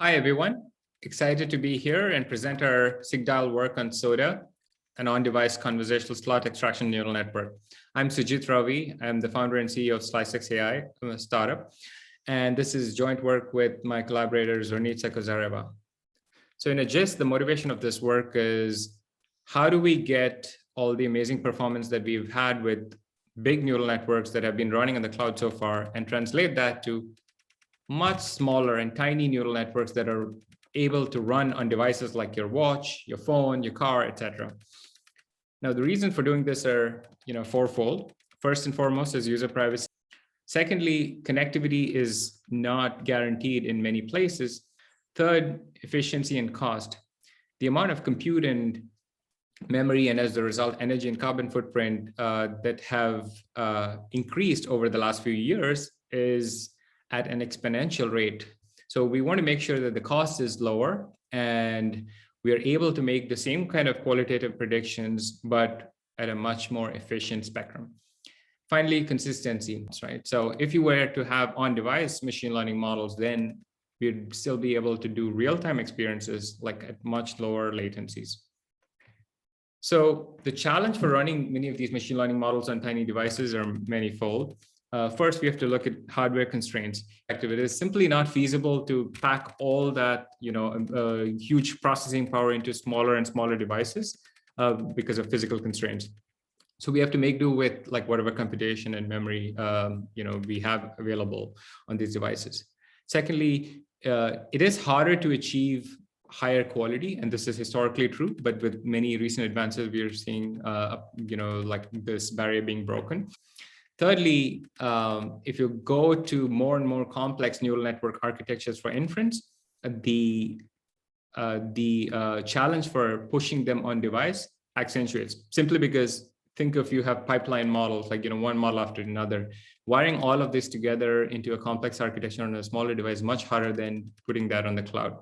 Hi, everyone. Excited to be here and present our SIGDIAL work on SODA, an on-device conversational slot extraction neural network. I'm Sujith Ravi. I'm the founder and CEO of SliceXAI, a startup. And this is joint work with my collaborators, Zornitsa, Kozareva. So in a gist, the motivation of this work is how do we get all the amazing performance that we've had with big neural networks that have been running on the cloud so far and translate that to much smaller and tiny neural networks that are able to run on devices like your watch, your phone, your car, etc. Now, the reason for doing this are fourfold. First and foremost is user privacy. Secondly, connectivity is not guaranteed in many places. Third, efficiency and cost. The amount of compute and memory and as a result, energy and carbon footprint that have increased over the last few years is at an exponential rate. So we want to make sure that the cost is lower and we are able to make the same kind of qualitative predictions, but at a much more efficient spectrum. Finally, consistency, right? So if you were to have on-device machine learning models, then we'd still be able to do real-time experiences like at much lower latencies. So the challenge for running many of these machine learning models on tiny devices are manifold. First, we have to look at hardware constraints. It is simply not feasible to pack all that huge processing power into smaller and smaller devices because of physical constraints. So we have to make do with like whatever computation and memory we have available on these devices. Secondly, it is harder to achieve higher quality, and this is historically true, but with many recent advances, we are seeing like this barrier being broken. Thirdly, if you go to more and more complex neural network architectures for inference, the challenge for pushing them on device accentuates, simply because think if you have pipeline models, like one model after another, wiring all of this together into a complex architecture on a smaller device is much harder than putting that on the cloud.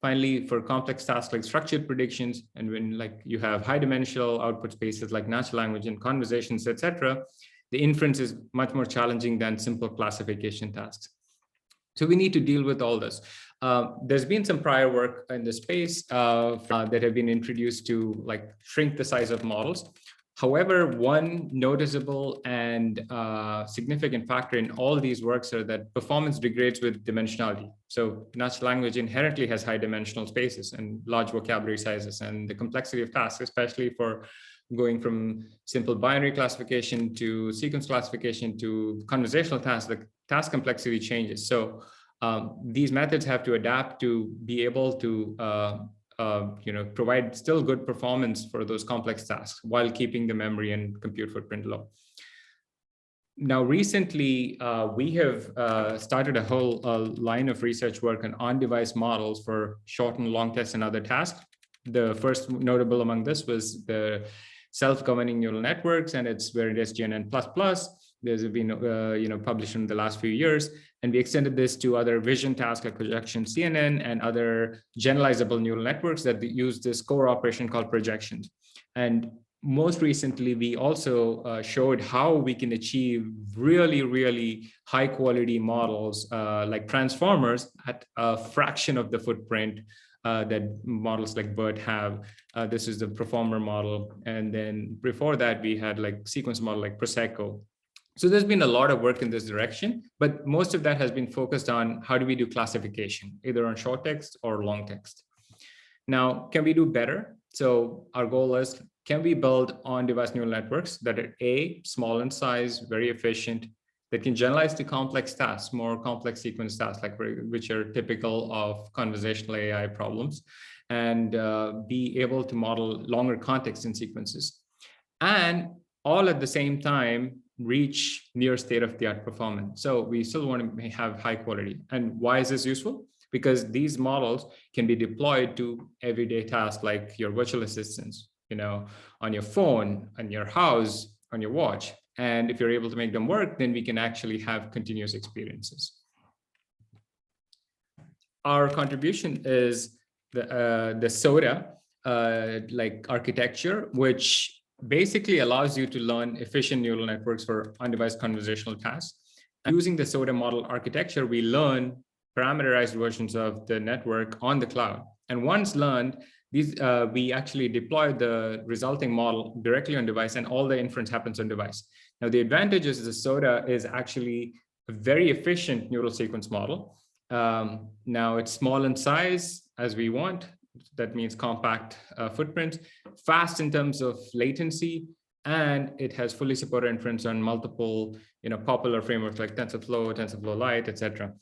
Finally, for complex tasks like structured predictions, and when like you have high dimensional output spaces like natural language and conversations, etc., the inference is much more challenging than simple classification tasks. So we need to deal with all this. There's been some prior work in the space that have been introduced to like shrink the size of models. However, one noticeable and significant factor in all these works are that performance degrades with dimensionality. So natural language inherently has high dimensional spaces and large vocabulary sizes, and the complexity of tasks, especially for going from simple binary classification to sequence classification to conversational tasks, the task complexity changes. So these methods have to adapt to be able to provide still good performance for those complex tasks while keeping the memory and compute footprint low. Now, recently, we have started a whole line of research work on-device models for short and long tests and other tasks. The first notable among this was the self-governing neural networks, and it's where it is GNN++. There's been published in the last few years, and we extended this to other vision tasks like projection CNN and other generalizable neural networks that use this core operation called projections. And most recently, we also showed how we can achieve really, really high quality models like transformers at a fraction of the footprint that models like BERT have. This is the performer model. And then before that, we had like sequence model like Prosecco. So there's been a lot of work in this direction, but most of that has been focused on how do we do classification, either on short text or long text. Now, can we do better? So our goal is, can we build on-device neural networks that are A, small in size, very efficient, that can generalize to complex tasks, more complex sequence tasks, like which are typical of conversational AI problems, and be able to model longer context in sequences, and all at the same time reach near state-of-the-art performance. So we still want to have high quality. And why is this useful? Because these models can be deployed to everyday tasks like your virtual assistants, on your phone, on your house, on your watch. And if you're able to make them work, then we can actually have continuous experiences. Our contribution is the SODA like architecture, which basically allows you to learn efficient neural networks for on-device conversational tasks. And using the SODA model architecture, we learn parameterized versions of the network on the cloud. And once learned, these we actually deploy the resulting model directly on device, and all the inference happens on device. Now, the advantage is the SOTA is actually a very efficient neural sequence model. Now, it's small in size as we want. That means compact footprint, fast in terms of latency, and it has fully supported inference on multiple, popular frameworks like TensorFlow, TensorFlow Lite, etc.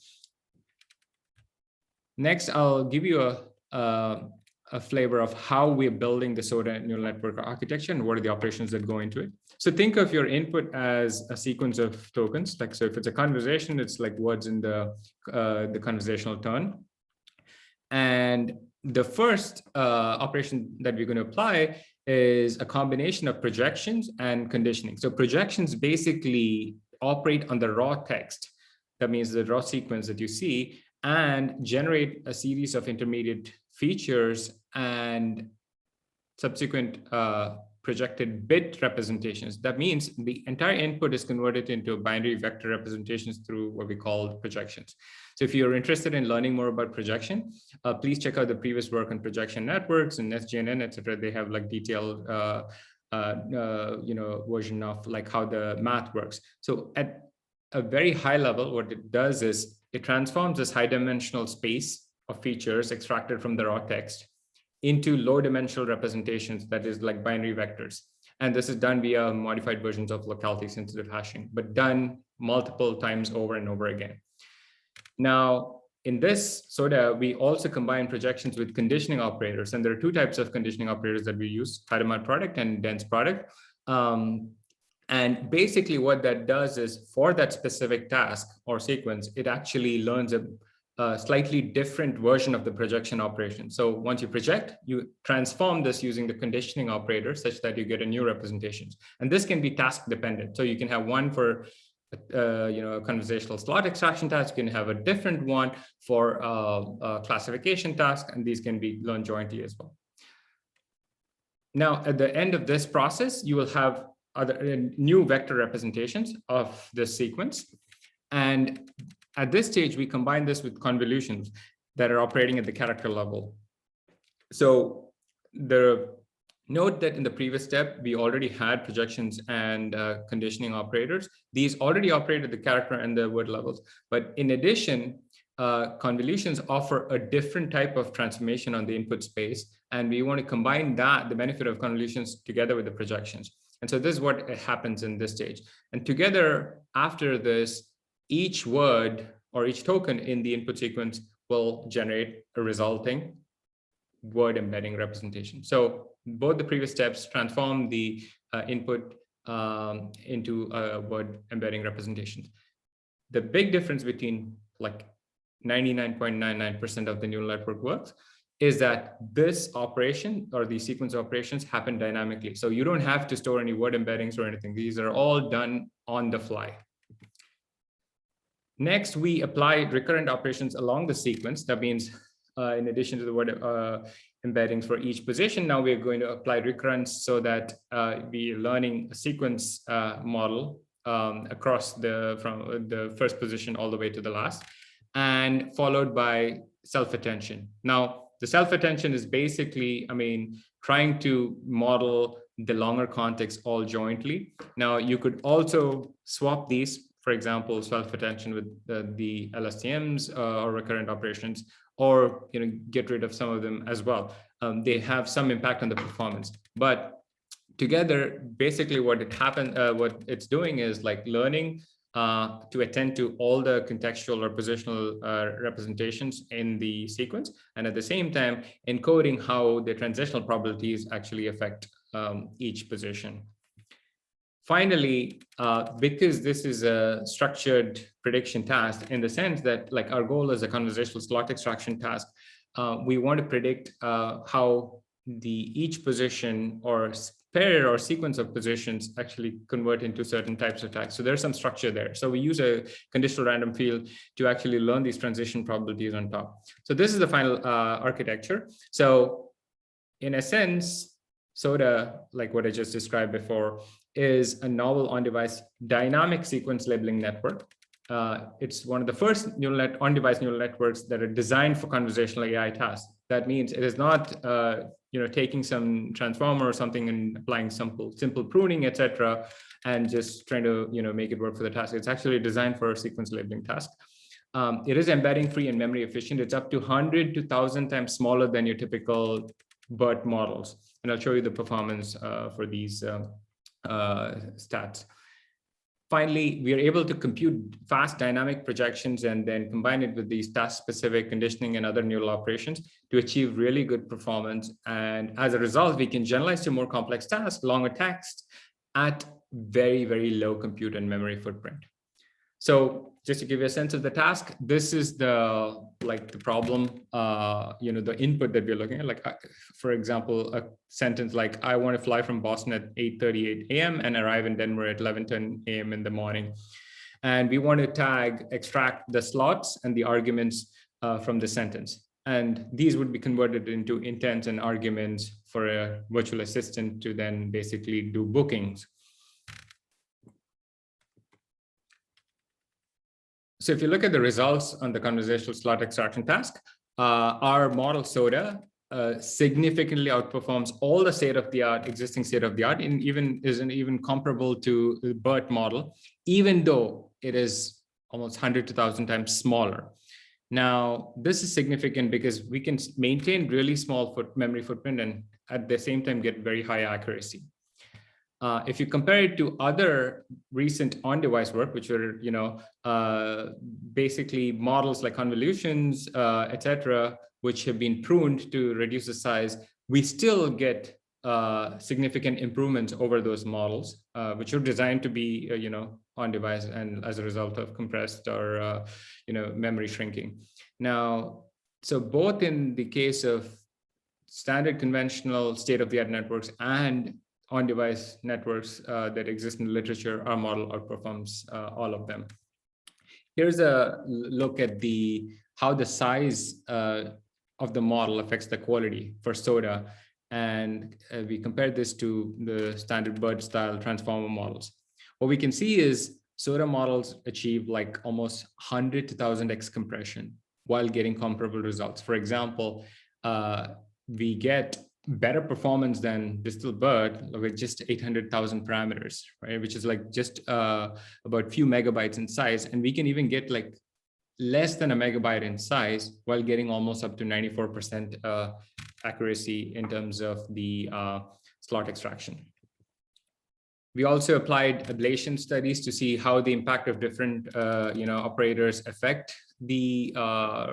Next, I'll give you a flavor of how we're building the SOTA neural network architecture and what are the operations that go into it. So think of your input as a sequence of tokens. Like, so if it's a conversation, it's like words in the conversational turn. And the first operation that we're going to apply is a combination of projections and conditioning. So projections basically operate on the raw text. That means the raw sequence that you see, and generate a series of intermediate features and subsequent projected bit representations. That means the entire input is converted into binary vector representations through what we call projections. So if you're interested in learning more about projection, please check out the previous work on projection networks and SGNN, etc. They have like detailed version of like how the math works. So at a very high level, what it does is it transforms this high dimensional space of features extracted from the raw text into low dimensional representations, that is like binary vectors. And this is done via modified versions of locality sensitive hashing, but done multiple times over and over again. Now, in this SOTA, we also combine projections with conditioning operators. And there are two types of conditioning operators that we use, Hadamard product and dense product. And basically what that does is for that specific task or sequence, it actually learns a slightly different version of the projection operation. So once you project, you transform this using the conditioning operator such that you get a new representation. And this can be task dependent. So you can have one for a conversational slot extraction task, you can have a different one for a classification task, and these can be learned jointly as well. Now, at the end of this process, you will have other new vector representations of this sequence. And at this stage, we combine this with convolutions that are operating at the character level. So note that in the previous step, we already had projections and conditioning operators. These already operate at the character and the word levels. But in addition, convolutions offer a different type of transformation on the input space. And we want to combine the benefit of convolutions together with the projections. And so this is what happens in this stage. And together, after this, each word or each token in the input sequence will generate a resulting word embedding representation. So both the previous steps transform the input into word embedding representations. The big difference between like 99.99% of the neural network works is that this operation or the sequence operations happen dynamically. So you don't have to store any word embeddings or anything. These are all done on the fly. Next, we apply recurrent operations along the sequence. That means in addition to the word embeddings for each position, now we're going to apply recurrence so that we're learning a sequence model across from the first position all the way to the last, and followed by self-attention. Now, the self-attention is basically, trying to model the longer context all jointly. Now, you could also swap these, for example, self-attention with the LSTMs or recurrent operations, or get rid of some of them as well. They have some impact on the performance, but together, basically what it's doing is like learning to attend to all the contextual or positional representations in the sequence, and at the same time encoding how the transitional probabilities actually affect each position. Finally, because this is a structured prediction task in the sense that like our goal is a conversational slot extraction task, we want to predict how each position or pair or sequence of positions actually convert into certain types of tags. So there's some structure there. So we use a conditional random field to actually learn these transition probabilities on top. So this is the final architecture. So in a sense, SOTA, like what I just described before, is a novel on-device dynamic sequence labeling network. it's one of the first on-device neural networks that are designed for conversational AI tasks. That means it is not taking some transformer or something and applying simple pruning, etc., and just trying to make it work for the task. It's actually designed for a sequence labeling task. It is embedding free and memory efficient. It's up to 100 to 1,000 times smaller than your typical BERT models. And I'll show you the performance for these stats. Finally, we are able to compute fast dynamic projections and then combine it with these task-specific conditioning and other neural operations to achieve really good performance. And as a result, we can generalize to more complex tasks, longer text at very, very low compute and memory footprint. So just to give you a sense of the task, this is the problem, the input that we're looking at. Like, for example, a sentence like, I want to fly from Boston at 8:38 a.m. and arrive in Denver at 11:10 a.m. in the morning. And we want to extract the slots and the arguments from the sentence. And these would be converted into intents and arguments for a virtual assistant to then basically do bookings. So if you look at the results on the conversational slot extraction task, our model SODA significantly outperforms all the existing state-of-the-art, and isn't even comparable to the BERT model, even though it is almost 100 to 1,000 times smaller. Now, this is significant because we can maintain really small memory footprint and at the same time get very high accuracy. If you compare it to other recent on-device work, which are basically models like convolutions, etc., which have been pruned to reduce the size, we still get significant improvements over those models, which are designed to be on-device and as a result of compressed or memory shrinking. Now, so both in the case of standard conventional state-of-the-art networks and on-device networks that exist in the literature, our model outperforms all of them. Here's a look at how the size of the model affects the quality for SODA. And we compare this to the standard BERT style transformer models. What we can see is SODA models achieve like almost 100 to 1,000x compression while getting comparable results. For example, we get better performance than distal BERT with just 800,000 parameters, right? Which is like just about few megabytes in size. And we can even get like less than a megabyte in size while getting almost up to 94% accuracy in terms of the slot extraction. We also applied ablation studies to see how the impact of different operators affect the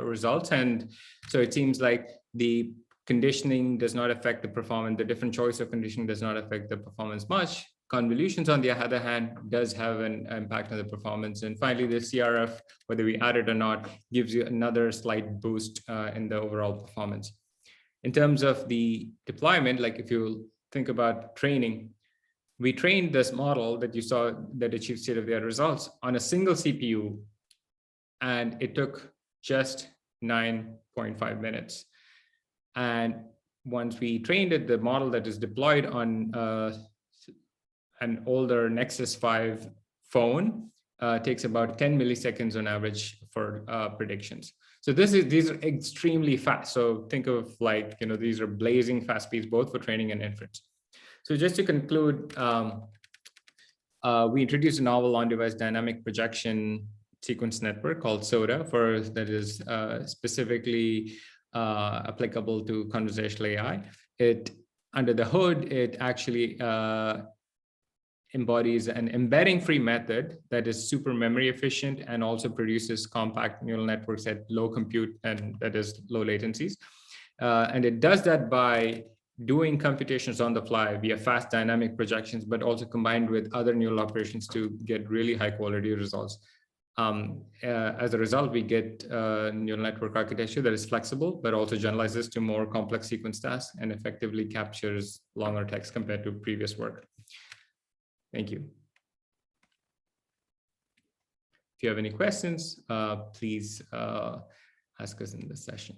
results. And so it seems like the conditioning does not affect the performance. The different choice of conditioning does not affect the performance much. Convolutions, on the other hand, does have an impact on the performance. And finally, the CRF, whether we add it or not, gives you another slight boost in the overall performance. In terms of the deployment, like if you think about training, we trained this model that you saw that achieved state-of-the-art results on a single CPU, and it took just 9.5 minutes. And once we trained it, the model that is deployed on an older Nexus 5 phone takes about 10 milliseconds on average for predictions. So these are extremely fast. So think of like, these are blazing fast speeds, both for training and inference. So just to conclude, we introduced a novel on-device dynamic projection sequence network called SODA that is specifically applicable to conversational AI. Under the hood, it actually embodies an embedding-free method that is super memory efficient and also produces compact neural networks at low compute and that is low latencies. And it does that by doing computations on the fly via fast dynamic projections, but also combined with other neural operations to get really high quality results. As a result, we get neural network architecture that is flexible, but also generalizes to more complex sequence tasks and effectively captures longer text compared to previous work. Thank you. If you have any questions, please ask us in this session.